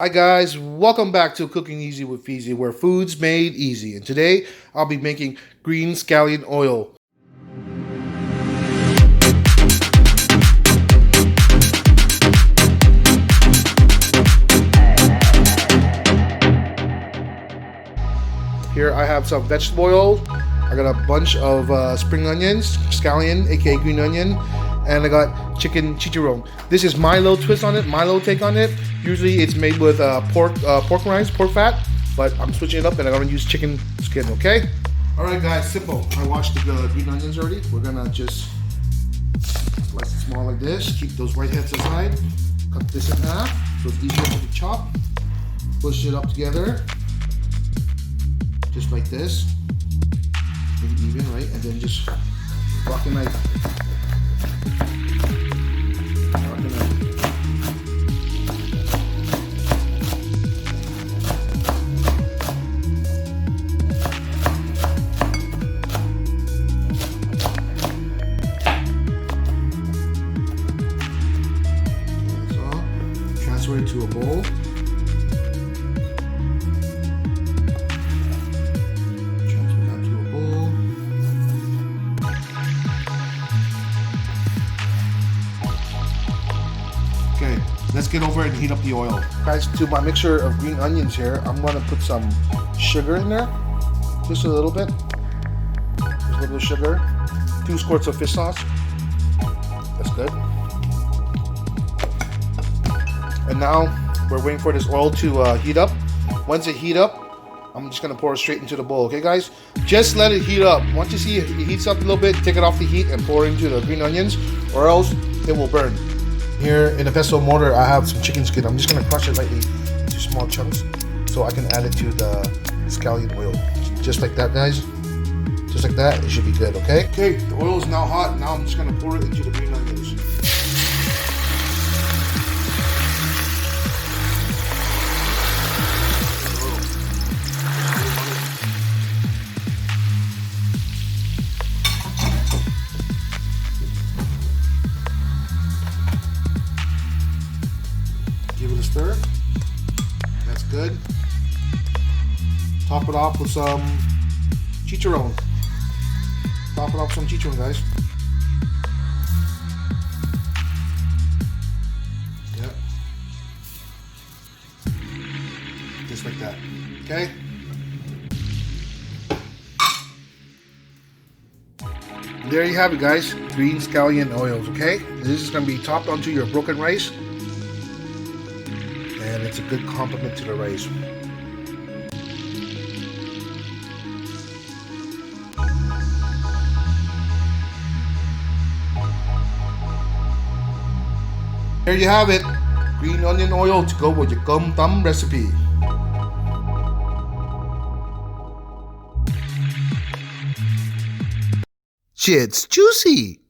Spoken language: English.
Hi guys, welcome back to Cooking Easy with Feezy, where food's made easy. And today I'll be making green scallion oil. Here I have some vegetable oil. I got a bunch of spring onions, scallion, aka green onion, and I got chicken chicharron. This is my little twist on it, my little take on it. Usually it's made with pork rinds, pork fat, but I'm switching it up and I'm gonna use chicken skin, okay? All right guys, simple. I washed the green onions already. We're gonna just slice it small like this. Keep those white heads aside. Cut this in half so it's easier to chop. Push it up together, just like this. Make it even, right? And then just rock a knife. Rock a knife. Transfer it to a bowl. Transfer that to a bowl. Okay, let's get over and heat up the oil. Guys, to my mixture of green onions here, I'm gonna put some sugar in there. Just a little bit. Just a little bit of sugar. 2 squirts of fish sauce. That's good. And now we're waiting for this oil to heat up. Once it heat up, I'm just gonna pour it straight into the bowl, okay guys? Just let it heat up. Once you see it heats up a little bit, take it off the heat and pour it into the green onions, or else it will burn. Here in the pestle mortar, I have some chicken skin. I'm just gonna crush it lightly into small chunks so I can add it to the scallion oil. Just like that, guys. Just like that, it should be good, okay? Okay, the oil is now hot. Now I'm just gonna pour it into the green onions. Give it a stir. That's good. Top it off with some chicharron. Top it off with some chicharron, guys. Yep. Just like that. Okay? There you have it, guys. Green scallion oils, okay? This is going to be topped onto your broken rice. And it's a good complement to the rice. There you have it, green onion oil to go with your gum thumb recipe. Shit's juicy.